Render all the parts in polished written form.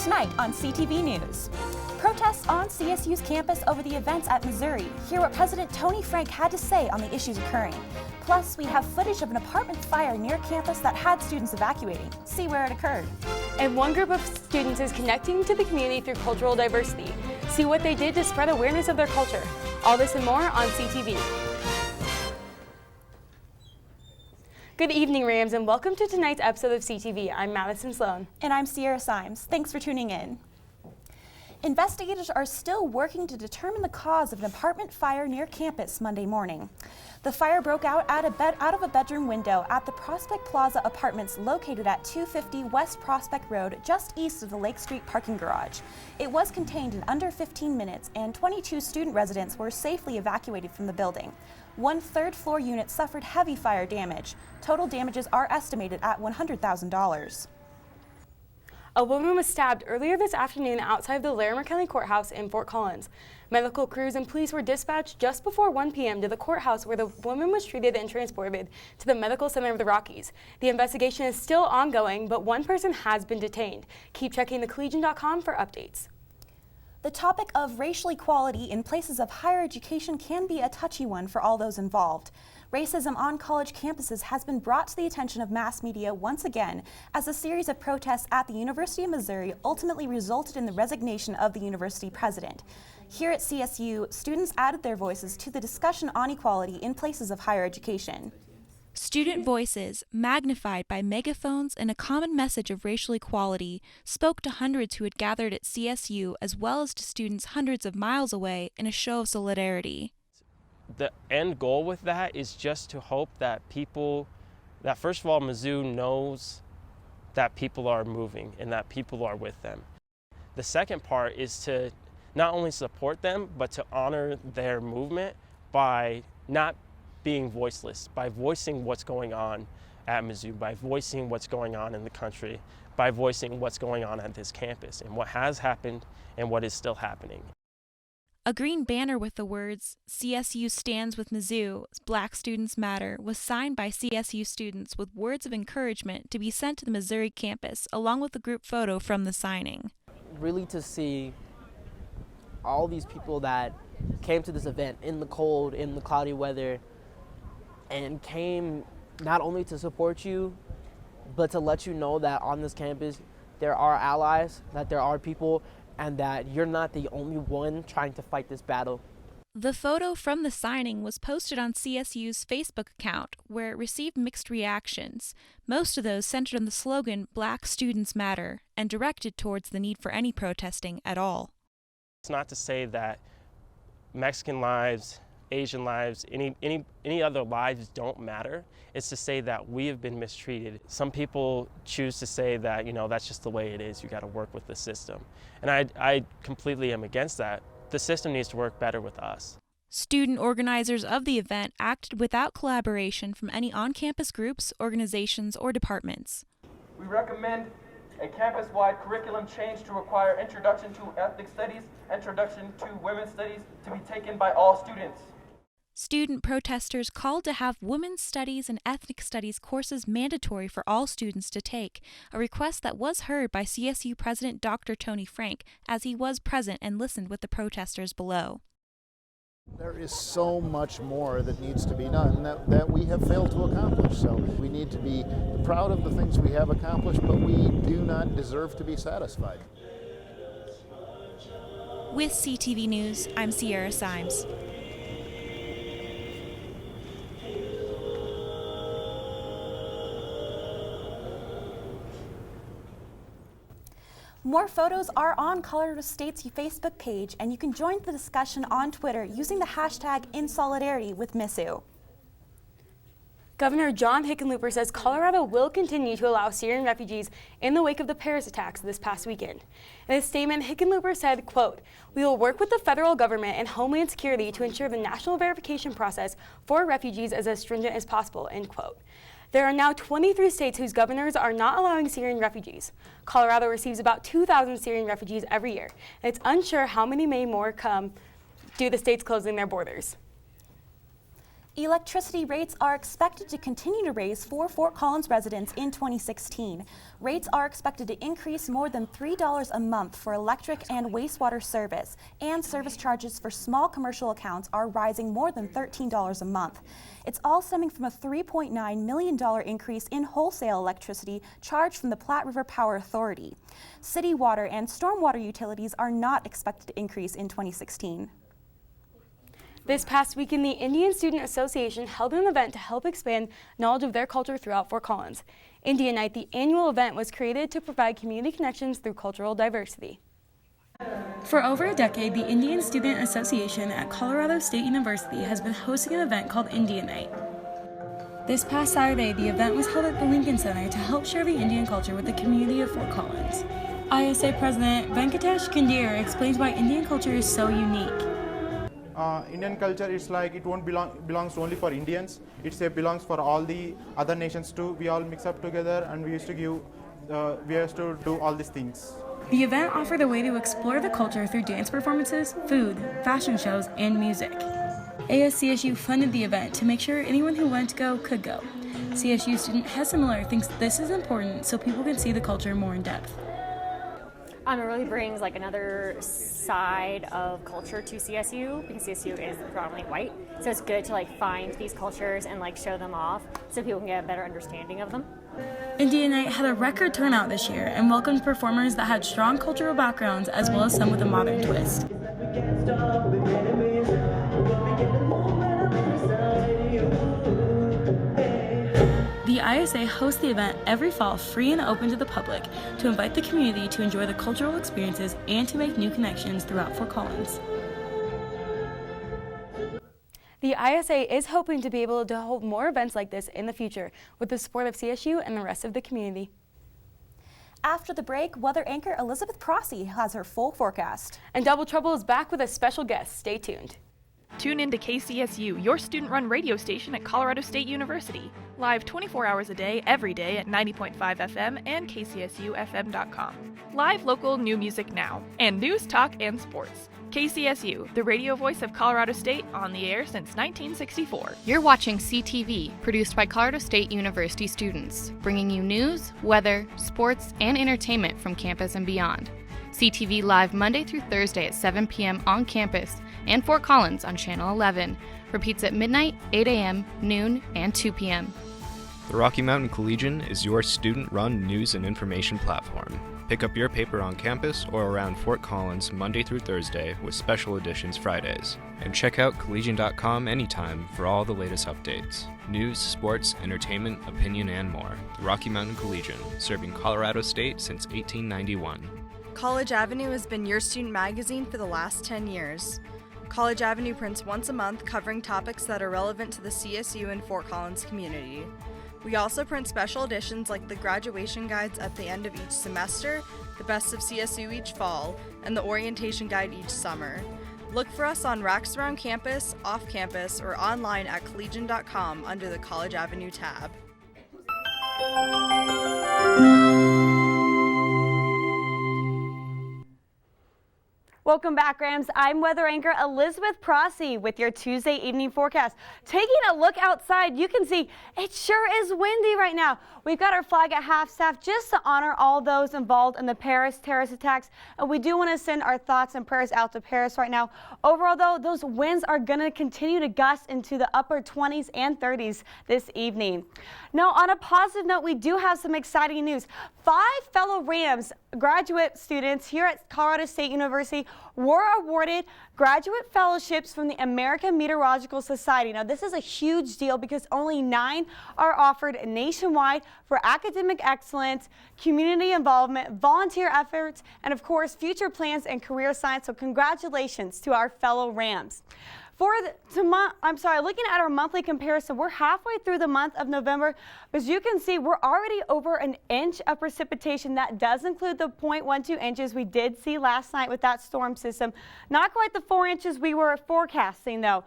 Tonight on CTV News. Protests on CSU's campus over the events at Missouri. Hear what President Tony Frank had to say on the issues occurring. Plus, we have footage of an apartment fire near campus that had students evacuating. See where it occurred. And one group of students is connecting to the community through cultural diversity. See what they did to spread awareness of their culture. All this and more on CTV. Good evening, Rams, and welcome to tonight's episode of CTV. I'm Madison Sloan. And I'm Sierra Symes. Thanks for tuning in. Investigators are still working to determine the cause of an apartment fire near campus Monday morning. The fire broke out out of a bedroom window at the Prospect Plaza Apartments located at 250 West Prospect Road, just east of the Lake Street parking garage. It was contained in under 15 minutes, and 22 student residents were safely evacuated from the building. One third-floor unit suffered heavy fire damage. Total damages are estimated at $100,000. A woman was stabbed earlier this afternoon outside the Larimer County Courthouse in Fort Collins. Medical crews and police were dispatched just before 1 p.m. to the courthouse where the woman was treated and transported to the Medical Center of the Rockies. The investigation is still ongoing, but one person has been detained. Keep checking thecollegian.com for updates. The topic of racial equality in places of higher education can be a touchy one for all those involved. Racism on college campuses has been brought to the attention of mass media once again as a series of protests at the University of Missouri ultimately resulted in the resignation of the university president. Here at CSU, students added their voices to the discussion on equality in places of higher education. Student voices, magnified by megaphones and a common message of racial equality, spoke to hundreds who had gathered at CSU as well as to students hundreds of miles away in a show of solidarity. The end goal with that is just to hope that that first of all, Mizzou knows that people are moving and that people are with them. The second part is to not only support them, but to honor their movement by not being voiceless, by voicing what's going on at Mizzou, by voicing what's going on in the country, by voicing what's going on at this campus and what has happened and what is still happening. A green banner with the words, "CSU stands with Mizzou, Black Students Matter," was signed by CSU students with words of encouragement to be sent to the Missouri campus, along with a group photo from the signing. Really to see all these people that came to this event in the cold, in the cloudy weather, and came not only to support you, but to let you know that on this campus there are allies, that there are people, and that you're not the only one trying to fight this battle. The photo from the signing was posted on CSU's Facebook account, where it received mixed reactions, most of those centered on the slogan "Black Students Matter" and directed towards the need for any protesting at all. It's not to say that Mexican lives, Asian lives, any other lives don't matter. It's to say that we have been mistreated. Some people choose to say that, that's just the way it is. You got to work with the system. And I completely am against that. The system needs to work better with us. Student organizers of the event acted without collaboration from any on-campus groups, organizations, or departments. We recommend a campus-wide curriculum change to require introduction to ethnic studies, introduction to women's studies to be taken by all students. Student protesters called to have women's studies and ethnic studies courses mandatory for all students to take, a request that was heard by CSU President Dr. Tony Frank as he was present and listened with the protesters below. There is so much more that needs to be done that we have failed to accomplish. So we need to be proud of the things we have accomplished, but we do not deserve to be satisfied. With CTV News, I'm Sierra Symes. More photos are on Colorado State's Facebook page, and you can join the discussion on Twitter using the hashtag #InSolidarity Governor John Hickenlooper says Colorado will continue to allow Syrian refugees in the wake of the Paris attacks this past weekend. In a statement, Hickenlooper said, quote, "We will work with the federal government and Homeland Security to ensure the national verification process for refugees is as stringent as possible," end quote. There are now 23 states whose governors are not allowing Syrian refugees. Colorado receives about 2,000 Syrian refugees every year, and it's unsure how many may more come due to the states closing their borders. Electricity rates are expected to continue to raise for Fort Collins residents in 2016. Rates are expected to increase more than $3 a month for electric and wastewater service, and service charges for small commercial accounts are rising more than $13 a month. It's all stemming from a $3.9 million increase in wholesale electricity charged from the Platte River Power Authority. City water and stormwater utilities are not expected to increase in 2016. This past weekend, the Indian Student Association held an event to help expand knowledge of their culture throughout Fort Collins. Indian Night, the annual event, was created to provide community connections through cultural diversity. For over a decade, the Indian Student Association at Colorado State University has been hosting an event called Indian Night. This past Saturday, the event was held at the Lincoln Center to help share the Indian culture with the community of Fort Collins. ISA President Venkatesh Kandir explains why Indian culture is so unique. Indian culture is like it won't belongs only for Indians. It belongs for all the other nations too. We all mix up together and we used to do all these things. The event offered a way to explore the culture through dance performances, food, fashion shows, and music. ASCSU funded the event to make sure anyone who wanted to go could go. CSU student Hessa Miller thinks this is important so people can see the culture more in depth. It really brings like another side of culture to CSU because CSU is predominantly white. So it's good to like find these cultures and like show them off so people can get a better understanding of them. Indian Night had a record turnout this year and welcomed performers that had strong cultural backgrounds as well as some with a modern twist. The ISA hosts the event every fall free and open to the public to invite the community to enjoy the cultural experiences and to make new connections throughout Fort Collins. The ISA is hoping to be able to hold more events like this in the future with the support of CSU and the rest of the community. After the break, weather anchor Elizabeth Prosy has her full forecast. And Double Trouble is back with a special guest. Stay tuned. Tune in to KCSU, your student-run radio station at Colorado State University. Live 24 hours a day, every day at 90.5 FM and kcsufm.com. Live local new music now, and news, talk, and sports. KCSU, the radio voice of Colorado State, on the air since 1964. You're watching CTV, produced by Colorado State University students, bringing you news, weather, sports, and entertainment from campus and beyond. CTV live Monday through Thursday at 7 p.m. on campus and Fort Collins on Channel 11. Repeats at midnight, 8 a.m., noon, and 2 p.m. The Rocky Mountain Collegian is your student-run news and information platform. Pick up your paper on campus or around Fort Collins Monday through Thursday with special editions Fridays. And check out collegian.com anytime for all the latest updates. News, sports, entertainment, opinion, and more. The Rocky Mountain Collegian, serving Colorado State since 1891. College Avenue has been your student magazine for the last 10 years. College Avenue prints once a month covering topics that are relevant to the CSU and Fort Collins community. We also print special editions like the graduation guides at the end of each semester, the best of CSU each fall, and the orientation guide each summer. Look for us on racks around campus, off campus, or online at collegian.com under the College Avenue tab. Welcome back, Rams. I'm weather anchor Elizabeth Prosy with your Tuesday evening forecast. Taking a look outside, you can see it sure is windy right now. We've got our flag at half-staff just to honor all those involved in the Paris terrorist attacks, and we do want to send our thoughts and prayers out to Paris right now. Overall, though, those winds are going to continue to gust into the upper 20s and 30s this evening. Now, on a positive note, we do have some exciting news. 5 fellow Rams graduate students here at Colorado State University were awarded graduate fellowships from the American Meteorological Society. Now, this is a huge deal because only 9 are offered nationwide for academic excellence, community involvement, volunteer efforts, and of course, future plans and career science. So congratulations to our fellow Rams. Looking at our monthly comparison, we're halfway through the month of November. As you can see, we're already over an inch of precipitation. That does include the 0.12 inches we did see last night with that storm system. Not quite the 4 inches we were forecasting, though.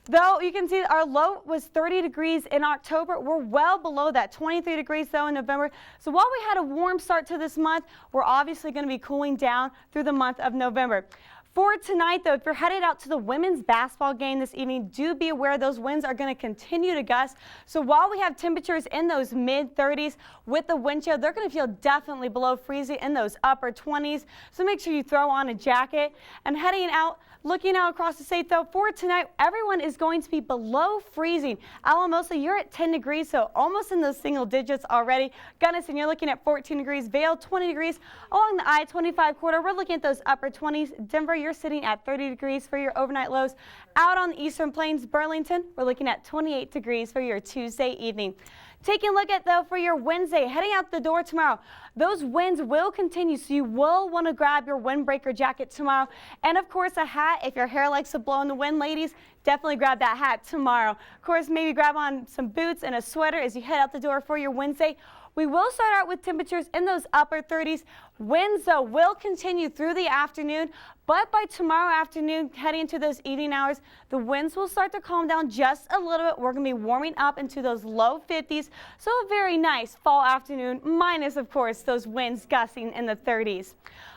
Though you can see our low was 30 degrees in October, we're well below that, 23 degrees though in November. So while we had a warm start to this month, we're obviously going to be cooling down through the month of November. For tonight, though, if you're headed out to the women's basketball game this evening, do be aware those winds are going to continue to gust. So while we have temperatures in those mid-30s with the wind chill, they're going to feel definitely below freezing in those upper 20s. So make sure you throw on a jacket. And heading out, looking out across the state, though, for tonight, everyone is going to be below freezing. Alamosa, you're at 10 degrees, so almost in those single digits already. Gunnison, you're looking at 14 degrees. Vail, 20 degrees. Along the I-25 corridor, we're looking at those upper 20s. Denver, you're sitting at 30 degrees for your overnight lows. Out on the Eastern Plains, Burlington, we're looking at 28 degrees for your Tuesday evening. Taking a look at, though, for your Wednesday, heading out the door tomorrow, those winds will continue, so you will want to grab your windbreaker jacket tomorrow. And, of course, a hat. If your hair likes to blow in the wind, ladies, definitely grab that hat tomorrow. Of course, maybe grab on some boots and a sweater as you head out the door for your Wednesday. We will start out with temperatures in those upper 30s. Winds, though, will continue through the afternoon, but by tomorrow afternoon, heading into those evening hours, the winds will start to calm down just a little bit. We're going to be warming up into those low 50s, so a very nice fall afternoon, minus, of course, those winds gusting in the 30s.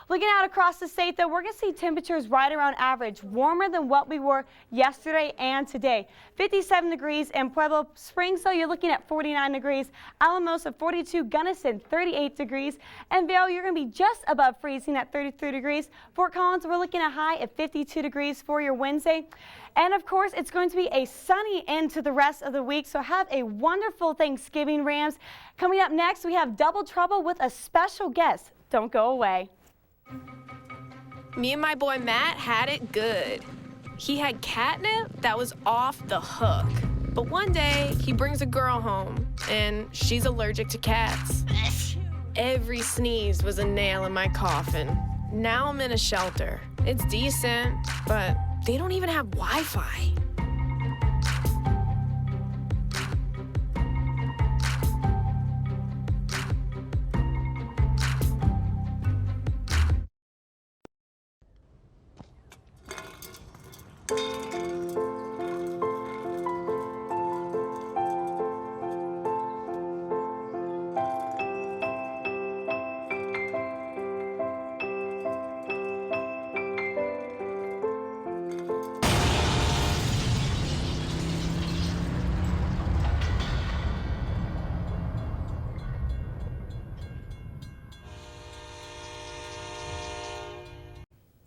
Looking out across the state, though, we're going to see temperatures right around average, warmer than what we were yesterday and today. 57 degrees in Pueblo Springs, so you're looking at 49 degrees. Alamosa, 42. Gunnison, 38 degrees. And Vail, you're going to be just above freezing at 33 degrees. Fort Collins, we're looking at high at 52 degrees for your Wednesday. And, of course, it's going to be a sunny end to the rest of the week, so have a wonderful Thanksgiving, Rams. Coming up next, we have Double Trouble with a special guest. Don't go away. Me and my boy Matt had it good. He had catnip that was off the hook. But one day, he brings a girl home, and she's allergic to cats. Every sneeze was a nail in my coffin. Now I'm in a shelter. It's decent, but they don't even have Wi-Fi.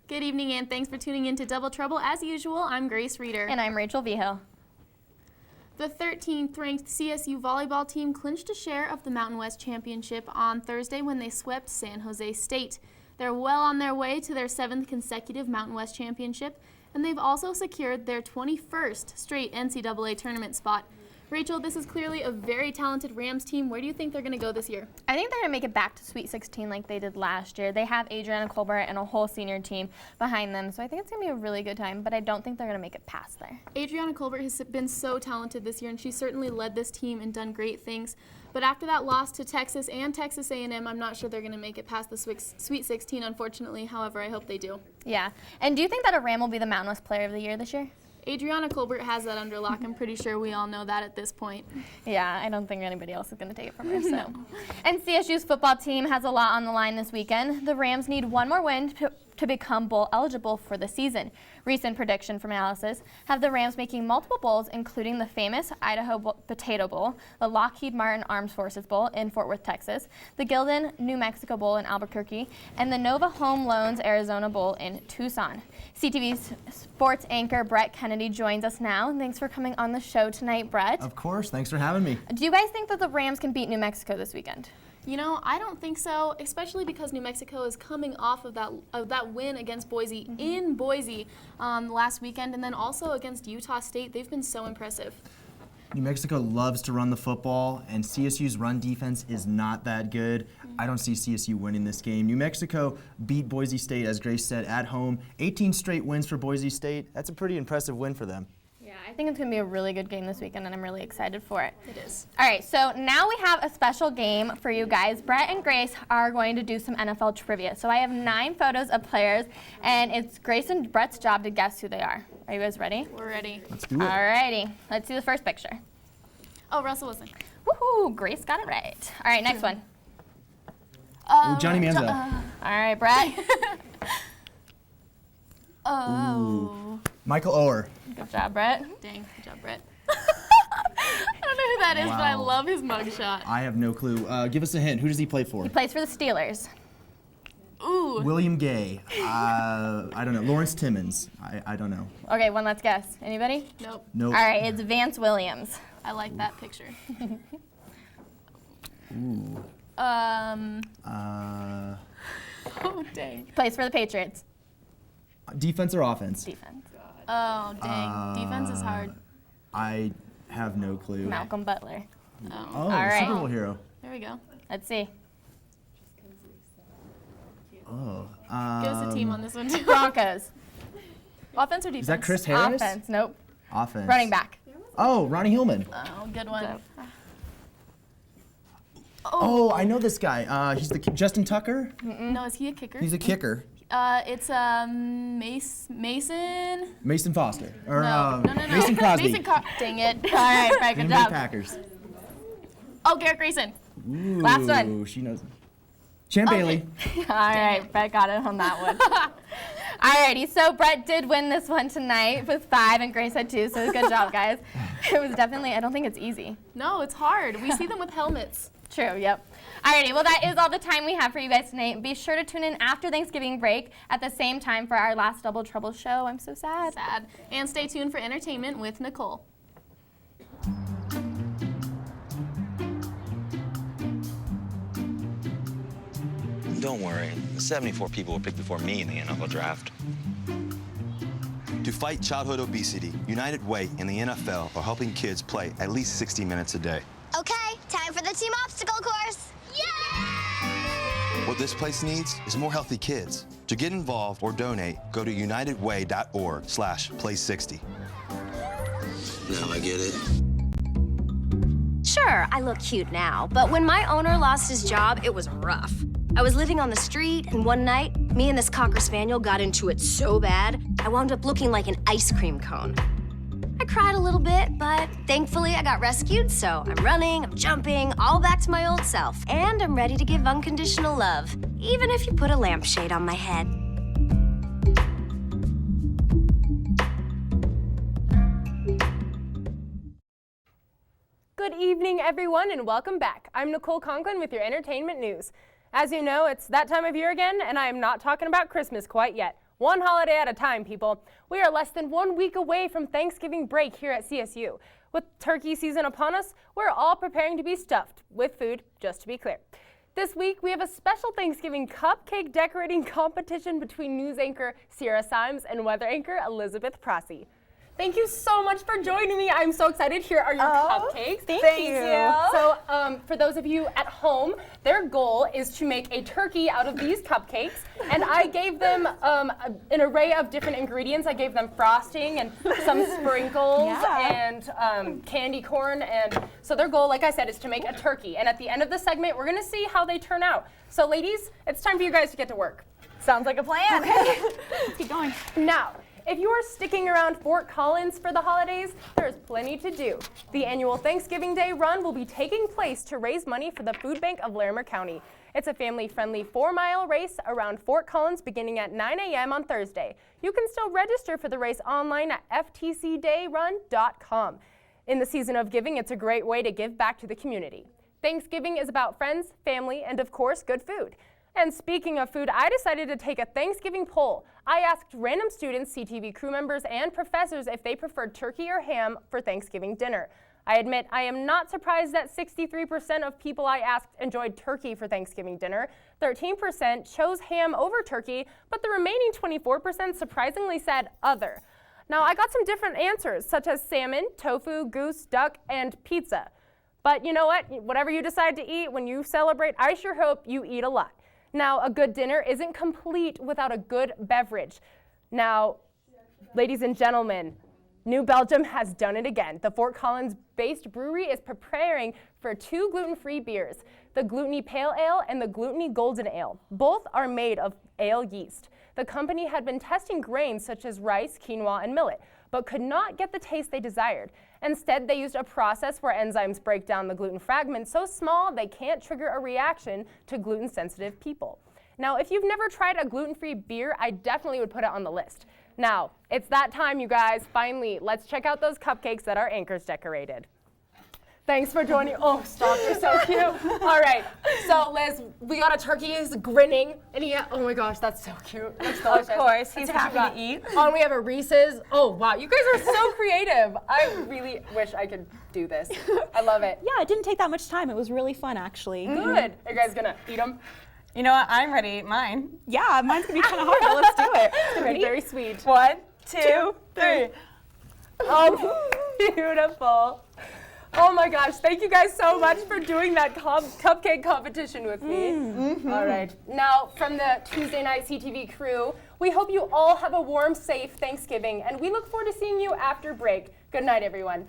Good evening and thanks for tuning in to Double Trouble. As usual, I'm Grace Reeder. And I'm Rachel Vigil. The 13th ranked CSU volleyball team clinched a share of the Mountain West Championship on Thursday when they swept San Jose State. They're well on their way to their 7th consecutive Mountain West Championship, and they've also secured their 21st straight NCAA tournament spot. Rachel, this is clearly a very talented Rams team. Where do you think they're going to go this year? I think they're going to make it back to Sweet 16 like they did last year. They have Adriana Colbert and a whole senior team behind them, so I think it's going to be a really good time, but I don't think they're going to make it past there. Adriana Colbert has been so talented this year, and she certainly led this team and done great things. But after that loss to Texas and Texas A&M, I'm not sure they're going to make it past the Sweet 16, unfortunately. However, I hope they do. Yeah. And do you think that a Ram will be the Mountain West Player of the Year this year? Adriana Colbert has that under lock. I'm pretty sure we all know that at this point. Yeah, I don't think anybody else is going to take it from her. So. And CSU's football team has a lot on the line this weekend. The Rams need one more win to become bowl eligible for the season. Recent prediction from analysis have the Rams making multiple bowls, including the famous Idaho Potato Bowl, the Lockheed Martin Armed Forces Bowl in Fort Worth, Texas, the Gildan New Mexico Bowl in Albuquerque, and the Nova Home Loans Arizona Bowl in Tucson. CTV's sports anchor Brett Kennedy joins us now. Thanks for coming on the show tonight, Brett. Of course, thanks for having me. Do you guys think that the Rams can beat New Mexico this weekend? You know, I don't think so, especially because New Mexico is coming off of that win against Boise in Boise last weekend, and then also against Utah State. They've been so impressive. New Mexico loves to run the football, and CSU's run defense is not that good. I don't see CSU winning this game. New Mexico beat Boise State, as Grace said, at home. 18 straight wins for Boise State. That's a pretty impressive win for them. I think it's going to be a really good game this weekend, and I'm really excited for it. It is. All right, so now we have a special game for you guys. Brett and Grace are going to do some NFL trivia. So I have 9 photos of players, and it's Grace and Brett's job to guess who they are. Are you guys ready? We're ready. Let's do it. All righty. Let's see the first picture. Oh, Russell Wilson. Woohoo! Grace got it right. All right, next one. Johnny Manziel. All right, Brett. Oh. Michael Oher. Good job, Brett. Dang, good job, Brett. I don't know who that is, but I Wow. love his mugshot. I have no clue. Give us a hint. Who does he play for? He plays for the Steelers. Ooh. William Gay. I don't know. Lawrence Timmons. I don't know. Okay, one last guess. Anybody? Nope. Nope. All right, it's Vance Williams. I like that picture. Ooh. Oh, dang. Plays for the Patriots. Defense or offense? Defense. Oh, dang. Defense is hard. I have no clue. Malcolm Butler. Oh. Oh, All right. Super Bowl hero. There we go. Let's see. Oh. Give us a team on this one, too. Broncos. Offense or defense? Is that Chris Harris? Offense. Nope. Offense. Running back. Oh, Ronnie Hillman. Oh, good one. Oh, I know this guy. He's the Justin Tucker. No, is he a kicker? He's a kicker. It's Mason. Mason Foster. Or No. Mason Crosby. Dang it. All right, Brett, Green good Bay job. Packers. Oh, Garrett Grayson. Ooh, Last one. She knows. Champ Bailey. All right, Brett got it on that one. Alrighty, so Brett did win this one tonight with 5 and Grace had 2, so good job, guys. It was definitely, I don't think it's easy. No, it's hard. We see them with helmets. True, yep. Alrighty, well that is all the time we have for you guys tonight. Be sure to tune in after Thanksgiving break at the same time for our last Double Trouble show. I'm so sad. Sad. And stay tuned for entertainment with Nicole. Don't worry, the 74 people were picked before me in the NFL draft. To fight childhood obesity, United Way and the NFL are helping kids play at least 60 minutes a day. Okay, time for the team obstacle course. Yay! What this place needs is more healthy kids. To get involved or donate, go to unitedway.org/play60. Now I get it. Sure, I look cute now, but when my owner lost his job, it was rough. I was living on the street, and one night, me and this Cocker Spaniel got into it so bad, I wound up looking like an ice cream cone. I cried a little bit, but thankfully I got rescued, so I'm running, I'm jumping, all back to my old self, and I'm ready to give unconditional love, even if you put a lampshade on my head. Good evening, everyone, and welcome back. I'm Nicole Conklin with your entertainment news. As you know, it's that time of year again, and I am not talking about Christmas quite yet. One holiday at a time, people. We are less than 1 week away from Thanksgiving break here at CSU. With turkey season upon us, we're all preparing to be stuffed with food, just to be clear. This week, we have a special Thanksgiving cupcake decorating competition between news anchor Sierra Symes and weather anchor Elizabeth Prossi. Thank you so much for joining me. I'm so excited. Here are your cupcakes. Thank you. So for those of you at home, their goal is to make a turkey out of these cupcakes. And I gave them an array of different ingredients. I gave them frosting and some sprinkles and candy corn. And so their goal, like I said, is to make a turkey. And at the end of the segment, we're going to see how they turn out. So ladies, it's time for you guys to get to work. Sounds like a plan. Okay. Let's keep going. Now, if you are sticking around Fort Collins for the holidays, there's plenty to do. The annual Thanksgiving Day run will be taking place to raise money for the Food Bank of Larimer County. It's a family-friendly 4-mile race around Fort Collins beginning at 9 a.m. on Thursday. You can still register for the race online at ftcdayrun.com. In the season of giving, it's a great way to give back to the community. Thanksgiving is about friends, family, and of course, good food. And speaking of food, I decided to take a Thanksgiving poll. I asked random students, CTV crew members, and professors if they preferred turkey or ham for Thanksgiving dinner. I admit I am not surprised that 63% of people I asked enjoyed turkey for Thanksgiving dinner. 13% chose ham over turkey, but the remaining 24% surprisingly said other. Now, I got some different answers, such as salmon, tofu, goose, duck, and pizza. But you know what? Whatever you decide to eat when you celebrate, I sure hope you eat a lot. Now, a good dinner isn't complete without a good beverage. Now, ladies and gentlemen, New Belgium has done it again. The Fort Collins-based brewery is preparing for 2 gluten-free beers, the Gluteny Pale Ale and the Gluteny Golden Ale. Both are made of ale yeast. The company had been testing grains such as rice, quinoa, and millet, but could not get the taste they desired. Instead, they used a process where enzymes break down the gluten fragments so small they can't trigger a reaction to gluten-sensitive people. Now, if you've never tried a gluten-free beer, I definitely would put it on the list. Now, it's that time, you guys. Finally, let's check out those cupcakes that our anchors decorated. Thanks for joining. Oh, stop, you're so cute. All right, so Liz, we got a turkey, he's grinning, and oh my gosh, that's so cute. That's delicious. Of course, he's That's what you happy to got. eat. Oh, and we have a Reese's. Oh, wow, you guys are so creative. I really wish I could do this. I love it. Yeah, it didn't take that much time. It was really fun, actually. Good. Are you guys gonna eat them? You know what? I'm ready to eat mine. Yeah, mine's gonna be kind of hard, but let's do it. It's gonna be very sweet. 1, 2, 3. Oh, beautiful. Oh my gosh, thank you guys so much for doing that cupcake competition with me. All right, now from the Tuesday Night CTV crew, we hope you all have a warm, safe Thanksgiving, and we look forward to seeing you after break. Good night, everyone.